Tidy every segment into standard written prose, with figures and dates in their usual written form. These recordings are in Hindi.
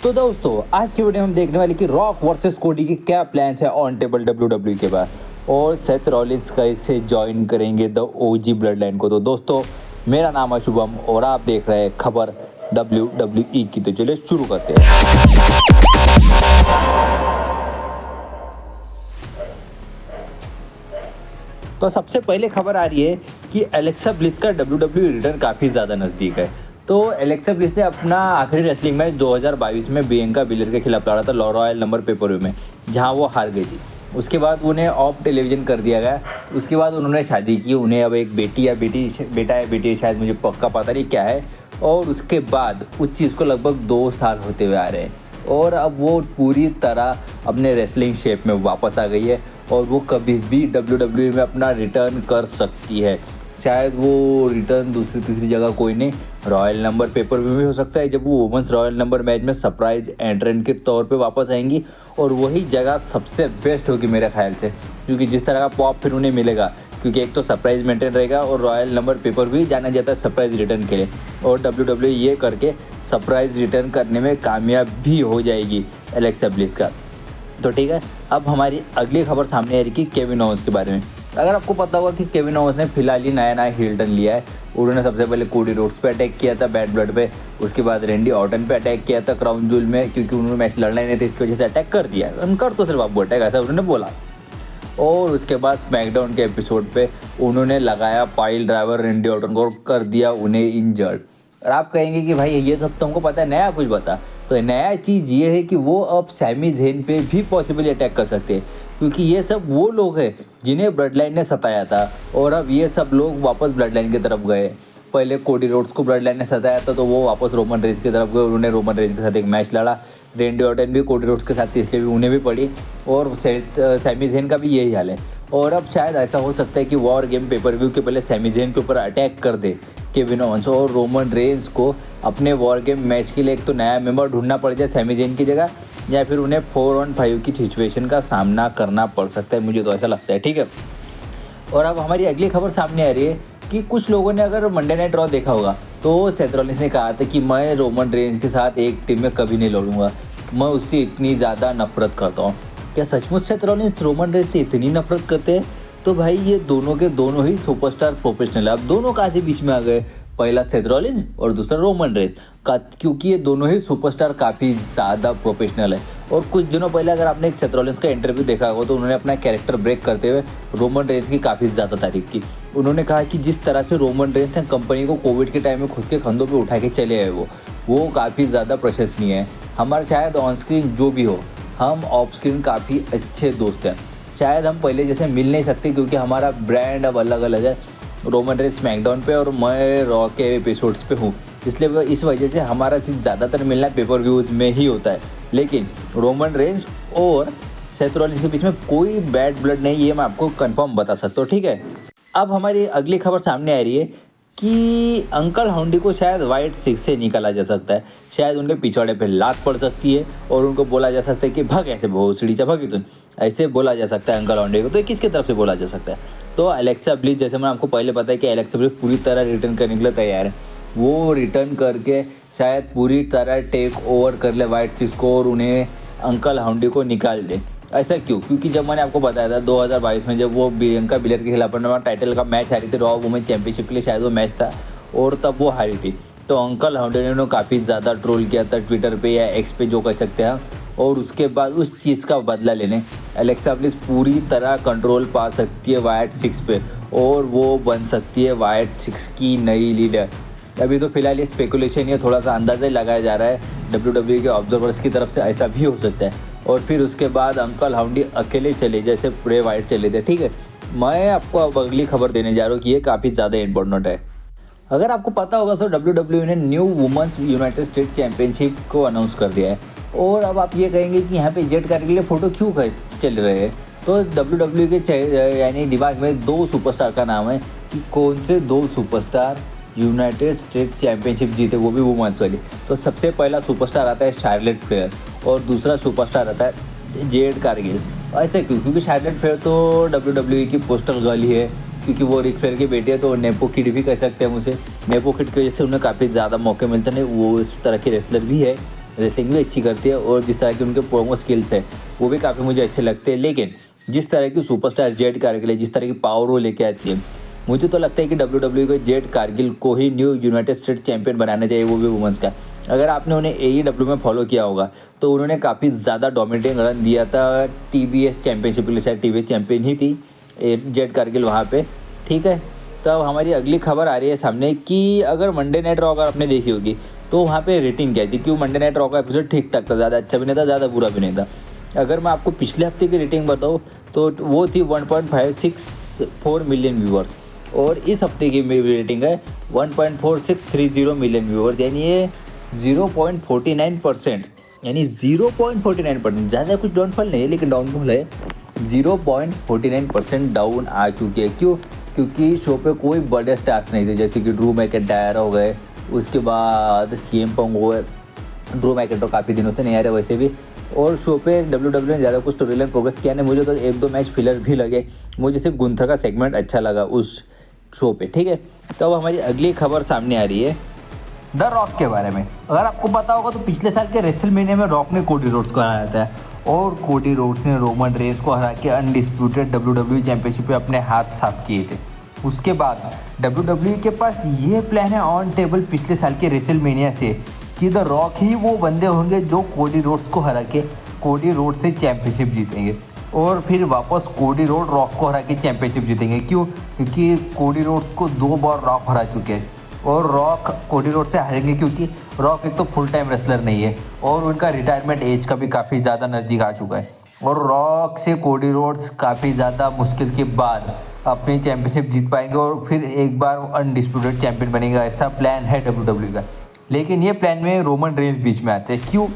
तो दोस्तों आज की वीडियो में हम देखने वाले कि रॉक वर्सेस कोडी के क्या प्लान्स है ऑन टेबल डब्ल्यू के बाद, और सेथ रॉलिंस कैसे ज्वाइन करेंगे द ओजी ब्लड लाइन को। तो दोस्तों मेरा नाम है शुभम और आप देख रहे हैं खबर WWE की। तो चलिए शुरू करते हैं। तो सबसे पहले खबर आ रही है कि एलेक्सा ब्लिस का WWE रिटर्न काफ़ी ज़्यादा नज़दीक है। तो एलेक्सा ब्लिस ने अपना आखिरी रेसलिंग मैच 2022 में बियंका बेलर के खिलाफ लड़ा था रॉयल नंबर पेपर में, जहां वो हार गई थी। उसके बाद उन्हें ऑफ टेलीविज़न कर दिया गया। उसके बाद उन्होंने शादी की। उन्हें अब एक बेटी या बेटा या बेटी शायद, मुझे पक्का पता नहीं क्या है। और उसके बाद उस चीज़ को लगभग 2 साल होते हुए आ रहे हैं और अब वो पूरी तरह अपने रेसलिंग शेप में वापस आ गई है और वो कभी भी WWE में अपना रिटर्न कर सकती है। शायद वो रिटर्न दूसरी तीसरी जगह कोई नहीं, रॉयल नंबर पेपर में भी हो सकता है, जब वो वुमेंस रॉयल नंबर मैच में सरप्राइज एंट्रेंट के तौर पे वापस आएंगी। और वही जगह सबसे बेस्ट होगी मेरे ख्याल से, क्योंकि जिस तरह का पॉप फिर उन्हें मिलेगा, क्योंकि एक तो सरप्राइज मेंटेन रहेगा और रॉयल नंबर पेपर भी जाना जाता है सरप्राइज रिटर्न के लिए, और WWE ये करके सरप्राइज रिटर्न करने में कामयाब भी हो जाएगी एलेक्सा ब्लिस का। तो ठीक है, अब हमारी अगली खबर सामने आ रही कि केविन ओवेंस के बारे में। अगर आपको पता होगा कि केविन ओवेंस ने फिलहाल ही नया हील टर्न लिया है। उन्होंने सबसे पहले कोडी रोड्स पे अटैक किया था बैड ब्लड पे, उसके बाद रेंडी ऑर्टन पे अटैक किया था क्राउन जूल में, क्योंकि उन्होंने मैच लड़ना ही नहीं था, इसकी वजह से अटैक कर दिया। उनकर तो सिर्फ आपको अटैक, ऐसा उन्होंने बोला। और उसके बाद स्मैकडाउन के एपिसोड पे उन्होंने लगाया पाइल ड्राइवर रेंडी ऑर्टन को, कर दिया उन्हें इंजर्ड। और आप कहेंगे कि भाई ये सब तो हमको पता है, नया कुछ बता। तो नया चीज़ ये है कि वो अब सैमी ज़ेन पे भी पॉसिबली अटैक कर सकते हैं, क्योंकि ये सब वो लोग हैं जिन्हें ब्लड लाइन ने सताया था और अब ये सब लोग वापस ब्लड लाइन की तरफ गए। पहले कोडी रोड्स को ब्लड लाइन ने सताया था तो वो वापस रोमन रेंज की तरफ गए, उन्होंने रोमन रेंज के साथ एक मैच लड़ा। रेंडी ऑर्टन भी कोडी रोड्स के साथ थी, इसलिए भी उन्हें भी पड़ी, और सैमी ज़ेन का भी यही हाल है। और अब शायद ऐसा हो सकता है कि वॉर गेम पेपर व्यू के पहले सैमी ज़ेन के ऊपर अटैक कर दे केविन ओवेंस, और रोमन रेंज को अपने वॉर गेम मैच के लिए एक तो नया मेंबर ढूंढना पड़ जाए सैमी ज़ेन की जगह, या फिर उन्हें 4-on-5 की सिचुएशन का सामना करना पड़ सकता है। मुझे तो ऐसा लगता है, ठीक है। और अब हमारी अगली खबर सामने आ रही है कि कुछ लोगों ने अगर मंडे नाइट रॉ देखा होगा तो सेथ रॉलिंस ने कहा था कि मैं रोमन रेंज के साथ एक टीम में कभी नहीं लड़ूंगा, मैं उससे इतनी ज़्यादा नफरत करता हूँ। क्या सचमुच सेथ रॉलिंस रोमन रेंज से इतनी नफरत करते हैं? तो भाई ये दोनों के दोनों ही सुपरस्टार प्रोफेशनल है। अब दोनों कहाँ से बीच में आ गए, पहला सेथ रॉलिंस और दूसरा रोमन रेंज का, क्योंकि ये दोनों ही सुपरस्टार काफ़ी ज़्यादा प्रोफेशनल है। और कुछ दिनों पहले अगर आपने एक सेथ रॉलिंस का इंटरव्यू देखा होगा तो उन्होंने अपना कैरेक्टर ब्रेक करते हुए रोमन रेंज की काफ़ी ज़्यादा तारीफ की। उन्होंने कहा कि जिस तरह से रोमन रेंज ने कंपनी को कोविड के टाइम में खुद के कंधों पे उठा के चले आए, वो काफ़ी ज़्यादा प्रशंसनीय है। हमारा शायद ऑन स्क्रीन जो भी हो, हम ऑफ स्क्रीन काफ़ी अच्छे दोस्त हैं। शायद हम पहले जैसे मिल नहीं सकते क्योंकि हमारा ब्रांड अब अलग अलग है। रोमन रेंज स्मैकडाउन पे और मैं रॉ के एपिसोड्स पे हूँ, इसलिए इस वजह से हमारा सिर्फ ज़्यादातर मिलना पेपर व्यूज़ में ही होता है। लेकिन रोमन रेंज और सेथ रॉलिंस के बीच में कोई बैड ब्लड नहीं, ये मैं आपको कंफर्म बता सकता हूँ, ठीक है। अब हमारी अगली खबर सामने आ रही है कि अंकल हॉन्डी को शायद वाइट 6 से निकाला जा सकता है। शायद उनके पिछवाड़े पे लात पड़ सकती है और उनको बोला जा सकता है कि भाग, ऐसे भोसड़ी चा भागी तुम, ऐसे बोला जा सकता है अंकल हॉन्डी को। तो किसकी तरफ से बोला जा सकता है? तो एलेक्सा ब्लिस, जैसे मैं आपको पहले बताया कि एलेक्सा ब्लिस पूरी तरह रिटर्न करने के लिए तैयार है। वो रिटर्न करके शायद पूरी तरह टेक ओवर कर ले वाइट 6 को और उन्हें अंकल हॉन्डी को निकाल दे। ऐसा क्यों? क्योंकि जब मैंने आपको बताया था 2022 में जब वो बियंका बेलर के खिलाफ टाइटल का मैच हारी थी, रॉ वुमेन चैंपियनशिप के लिए शायद वो मैच था, और तब वो हारी थी। तो अंकल हॉन्डी ने उन्हें काफ़ी ज़्यादा ट्रोल किया था ट्विटर पे या एक्स पे, जो कह सकते हैं। और उसके बाद उस चीज़ का बदला लेने एलेक्सा ब्लिस पूरी तरह कंट्रोल पा सकती है वाइट 6 पे, और वो बन सकती है वाइट 6 की नई लीडर। अभी तो फिलहाल ये स्पेकुलेशन या थोड़ा सा अंदाज़ा ही लगाया जा रहा है WWE के ऑब्जर्वर्स की तरफ से, ऐसा भी हो सकता है। और फिर उसके बाद अंकल हॉन्डी अकेले चले जैसे पूरे वाइट चले थे, ठीक है। मैं आपको अब अगली खबर देने जा रहा हूँ कि ये काफ़ी ज़्यादा इंपॉर्टेंट है। अगर आपको पता होगा तो WWE ने new women's United state championship को अनाउंस कर दिया है। और अब आप ये कहेंगे कि यहाँ पे जेट कार के लिए फ़ोटो क्यों चल रहे हैं? तो WWE के यानी दिमाग में 2 सुपरस्टार का नाम है कि कौन से 2 सुपरस्टार यूनाइटेड स्टेट चैंपियनशिप जीते, वो भी वुमेंस वाली। तो सबसे पहला सुपरस्टार आता है शार्लेट फ्लेयर और दूसरा सुपरस्टार आता है जेड कारगिल। ऐसा क्यों? क्योंकि शार्लेट फ्लेयर तो WWE की पोस्टर गर्ल ही है, क्योंकि वो रिक फ्लेयर की बेटी है। तो नेपो किड भी कह सकते हैं उसे। नेपो किड की वजह से उन्हें काफ़ी ज़्यादा मौके मिलते हैं। वो इस तरह की रेसलर भी है, रेसलिंग भी अच्छी करती है और जिस तरह के उनके प्रोमो स्किल्स है वो भी काफ़ी मुझे अच्छे लगते हैं। लेकिन जिस तरह की सुपरस्टार जेड कारगिल जिस तरह की पावर वो लेके आती है, मुझे तो लगता है कि WWE को जेड कारगिल को ही न्यू यूनाइटेड स्टेट चैंपियन बनाना चाहिए, वो भी वुमेंस का। अगर आपने उन्हें AEW में फॉलो किया होगा तो उन्होंने काफ़ी ज़्यादा डोमिनेटिंग रन दिया था TBS चैंपियनशिप के लिए, शायद TBS चैंपियन ही थी जेड कारगिल वहाँ पे, ठीक है। तब हमारी अगली खबर आ रही है सामने कि अगर मंडे नाइट रॉ अगर आपने देखी होगी तो वहाँ पे रेटिंग क्या थी, क्यों मंडे नाइट रॉ का एपिसोड ठीक ठाक था, ज़्यादा अच्छा भी नहीं था, ज़्यादा बुरा भी नहीं था। अगर मैं आपको पिछले हफ्ते की रेटिंग बताऊँ तो वो थी 1.564 मिलियन व्यूअर्स और इस हफ्ते की मेरी रेटिंग है 1.4630 मिलियन व्यूअर्स, यानी ये 0.49%, यानी 0.49%, ज़्यादा कुछ डाउनफॉल नहीं है लेकिन डाउनफॉल है, 0.49% डाउन आ चुकी है। क्यों? क्योंकि शो पे कोई बड़े स्टार्स नहीं थे, जैसे कि ड्रू मैकिंटायर हो गए, उसके बाद CM पंग हो गए। ड्रू मैकिंटायर काफ़ी दिनों से नहीं आ रहे वैसे भी, और शो पे WWE ने ज़्यादा कुछ स्टोरी लाइन प्रोग्रेस किया नहीं। मुझे तो 1-2 मैच फिलर भी लगे, मुझे सिर्फ गुंथर का सेगमेंट अच्छा लगा उस शो पे, ठीक है। तो अब हमारी अगली खबर सामने आ रही है द रॉक के बारे में। अगर आपको पता होगा तो पिछले साल के रेसलमेनिया में रॉक ने कोडी रोड्स को हराया था और कोडी रोड्स ने रोमन रेंस को हरा के अनडिस्प्यूटेड WWE चैंपियनशिप पे अपने हाथ साफ किए थे। उसके बाद WWE के पास ये प्लान है ऑन टेबल पिछले साल के रेसलमेनिया से कि द रॉक ही वो बंदे होंगे जो कोडी रोड्स को हरा के कोडी रोड से चैंपियनशिप जीतेंगे और फिर वापस कोडी रोड रॉक को हरा के चैंपियनशिप जीतेंगे। क्यों? क्योंकि कोडी रोड्स को 2 बार रॉक हरा चुके हैं और रॉक कोडी रोड से हारेंगे क्योंकि रॉक एक तो फुल टाइम रेसलर नहीं है और उनका रिटायरमेंट एज का भी काफ़ी ज़्यादा नज़दीक आ चुका है और रॉक से कोडी रोड्स काफ़ी ज़्यादा मुश्किल के बाद अपनी चैंपियनशिप जीत पाएंगे और फिर एक बार अनडिस्प्यूटेड चैंपियन बनेगा, ऐसा प्लान है WWE का। लेकिन ये प्लान में रोमन रेंस बीच में आते हैं। क्यों?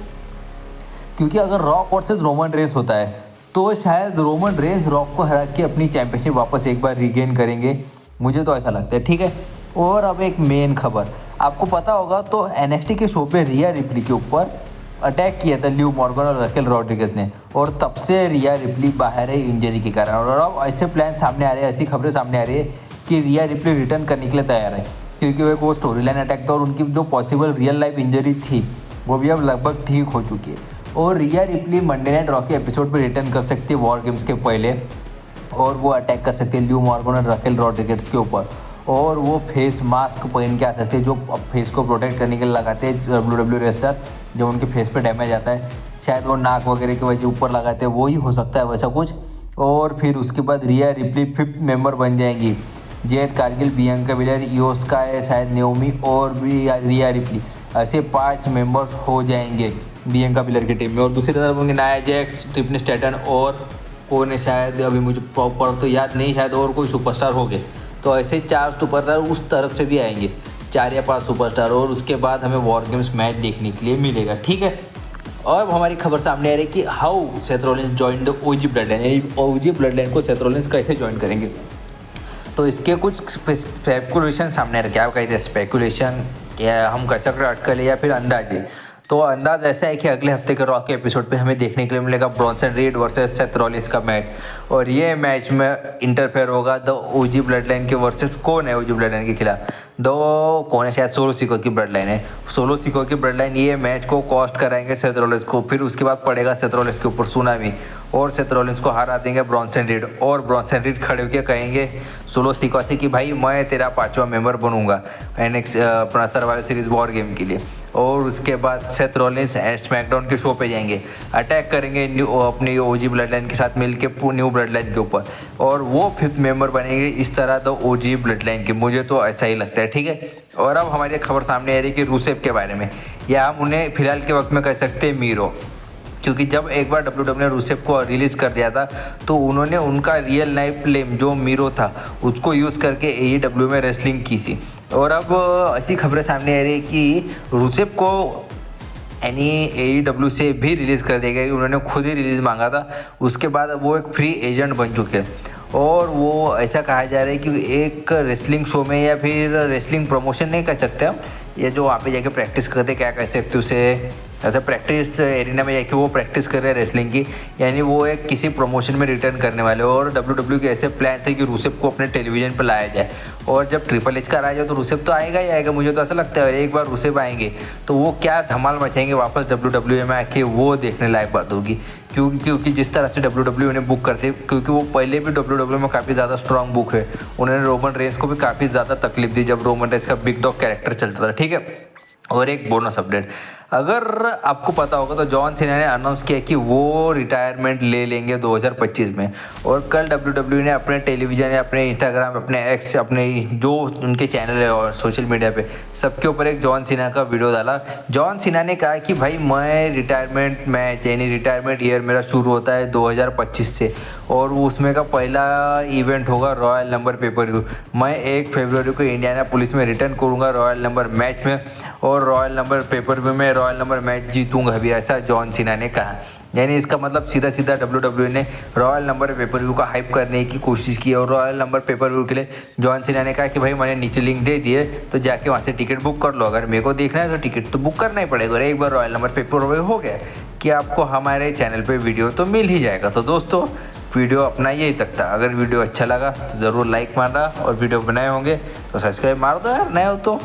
क्योंकि अगर रॉक वर्सेस रोमन रेंस होता है तो शायद रोमन रेंस रॉक को हरा के अपनी चैंपियनशिप वापस एक बार रीगेन करेंगे, मुझे तो ऐसा लगता है, ठीक है। और अब एक मेन खबर, आपको पता होगा तो NXT के शो पे रिया रिप्ली के ऊपर अटैक किया था लिव मॉर्गन और रकेल रॉड्रिगेज ने और तब से रिया रिप्ली बाहर है इंजरी के कारण। और अब ऐसे प्लान सामने आ रहे हैं, ऐसी खबरें सामने आ रही है कि रिया रिप्ली रिटर्न करने के लिए तैयार है क्योंकि वो स्टोरी लाइन अटैक था और उनकी जो पॉसिबल रियल लाइफ इंजरी थी वो भी अब लगभग ठीक हो चुकी है और रिया रिप्ली मंडे नाइट रॉ के एपिसोड पर रिटर्न कर सकती है वॉर गेम्स के पहले और वो अटैक कर सकती है लिव मॉर्गन और रकेल रॉड्रिगेज के ऊपर और वो फेस मास्क पहन के आ सकते हैं जो फेस को प्रोटेक्ट करने के लिए लगाते हैं WWE रेसलर जब उनके फेस पे डैमेज आता है, शायद वो नाक वगैरह की वजह ऊपर लगाते हैं, वो ही हो सकता है वैसा कुछ। और फिर उसके बाद रिया रिप्ली 5th मेंबर बन जाएंगी, जेड कारगिल, बियांका बिलर, इयो स्काई, शायद नेओमी और भी रिया रिप्ली, ऐसे 5 मेंबर्स हो जाएंगे बियांका बिलर की टीम में। और दूसरी तरफ उनके नाया जैक्स, टिफनी स्टैटन और कौन है शायद अभी मुझे प्रॉपर तो याद नहीं, शायद और कोई सुपरस्टार हो गए, तो ऐसे 4 सुपरस्टार उस तरफ से भी आएंगे, 4 या 5 सुपरस्टार, और उसके बाद हमें वॉर गेम्स मैच देखने के लिए मिलेगा, ठीक है। और अब हमारी खबर सामने आ रही है कि how Seth Rollins join the OG blood line, यानी OG ब्लड लाइन को सेथ रॉलिंस कैसे ज्वाइन करेंगे। तो इसके कुछ स्पेकुलेशन सामने रखे, आप कहते हैं स्पेकुलेशन क्या हम कर सकते हैं, अटकल या फिर अंदाजे। तो अंदाज ऐसा है कि अगले हफ्ते के रॉ के एपिसोड पे हमें देखने के लिए मिलेगा Bronson read versus Seth Rollins का मैच और ये मैच में इंटरफेयर होगा द OG ब्लड लाइन के वर्सेस कौन है OG ब्लड लाइन के खिलाफ, कौन है, शायद सोलो सिको की ब्लड लाइन है, सोलो सिको की ब्लड लाइन ये मैच को कॉस्ट कराएंगे सेथ रॉलिंस को। फिर उसके बाद पड़ेगा सेथ रॉलिंस के ऊपर सुनामी और सेथ रॉलिंस को हरा देंगे ब्रॉन्सन रीड और ब्रॉन्सन रीड खड़े होकर कहेंगे सोलो सिको से कि भाई मैं तेरा 5वां मेंबर बनूंगा अपना सर्वाइवल सीरीज वॉर गेम के लिए। और उसके बाद सेथ रॉलिंस स्मैकडाउन के शो पे जाएंगे, अटैक करेंगे अपनी OG ब्लड लाइन के साथ मिलके न्यू ब्लड लाइन के ऊपर और वो 5th मेंबर बनेंगे इस तरह तो OG ब्लड लाइन के, मुझे तो ऐसा ही लगता है, ठीक है। और अब हमारी खबर सामने आ रही है कि रूसेफ के बारे में, या हम उन्हें फिलहाल के वक्त में कह सकते हैं मीरो, क्योंकि जब एक बार WWE ने रूसेफ को रिलीज़ कर दिया था तो उन्होंने उनका रियल लाइफ फ्लेम जो मीरो था उसको यूज़ करके AEW में रेसलिंग की थी। और अब ऐसी खबरें सामने आ रही है कि रूसेफ को यानी AEW से भी रिलीज़ कर दिया गया, उन्होंने खुद ही रिलीज़ मांगा था, उसके बाद अब वो एक फ्री एजेंट बन चुके हैं और वो ऐसा कहा जा रहा है कि एक रेसलिंग शो में या फिर रेसलिंग प्रमोशन नहीं कर सकते हम, ये जो वहाँ पे जाके प्रैक्टिस करते क्या कह सकते उसे, ऐसा प्रैक्टिस एरिना में जाके वो प्रैक्टिस कर रहे हैं रेसलिंग की, यानी वो एक किसी प्रमोशन में रिटर्न करने वाले। और WWE के ऐसे प्लान है कि रूसेफ को अपने टेलीविज़न पर लाया जाए और जब ट्रिपल एच का राज है तो रुसेव तो आएगा ही आएगा, मुझे तो ऐसा लगता है। और एक बार रुसेव आएंगे तो वो क्या धमाल मचाएंगे वापस WWE में आके, वो देखने लायक बात होगी। क्योंकि जिस तरह से WWE ने बुक करते, क्योंकि वो पहले भी WWE में काफ़ी ज़्यादा स्ट्रॉन्ग बुक है। उन्होंने रोमन रेंस को भी काफ़ी ज़्यादा तकलीफ दी जब रोमन रेंस का बिग डॉग कैरेक्टर चलता था, ठीक है। और एक बोनस अपडेट, अगर आपको पता होगा तो जॉन सीना ने अनाउंस किया कि वो रिटायरमेंट ले लेंगे 2025 में। और कल WWE ने अपने टेलीविज़न या अपने इंस्टाग्राम, अपने एक्स, अपने जो उनके चैनल है और सोशल मीडिया पे सबके ऊपर एक जॉन सीना का वीडियो डाला। जॉन सीना ने कहा कि भाई मैं रिटायरमेंट मैच यानी रिटायरमेंट ईयर मेरा शुरू होता है 2025 से, और उसमें का पहला इवेंट होगा रॉयल नंबर पेपर व्यू। मैं 1 फरवरी को इंडियाना पुलिस में रिटर्न करूँगा रॉयल नंबर मैच में, और रॉयल नंबर पेपर व्यू में रॉयल नंबर मैच जीतूंगा भी, ऐसा जॉन सीना ने कहा। यानी इसका मतलब सीधा सीधा WWE ने रॉयल नंबर पेपर व्यू का हाइप करने की कोशिश की। और रॉयल नंबर पेपर व्यू के लिए जॉन सीना ने कहा कि भाई मैंने नीचे लिंक दे दिए, तो जाके वहाँ से टिकट बुक कर लो। अगर मेरे को देखना है तो टिकट तो बुक करना ही पड़ेगा। और एक बार रॉयल नंबर पेपर व्यू हो गया कि आपको हमारे चैनल पर वीडियो तो मिल ही जाएगा। तो दोस्तों वीडियो अपना यही तक था। अगर वीडियो अच्छा लगा तो ज़रूर लाइक मारना, और वीडियो बनाए होंगे तो सब्सक्राइब मार दो यार, नए हो तो।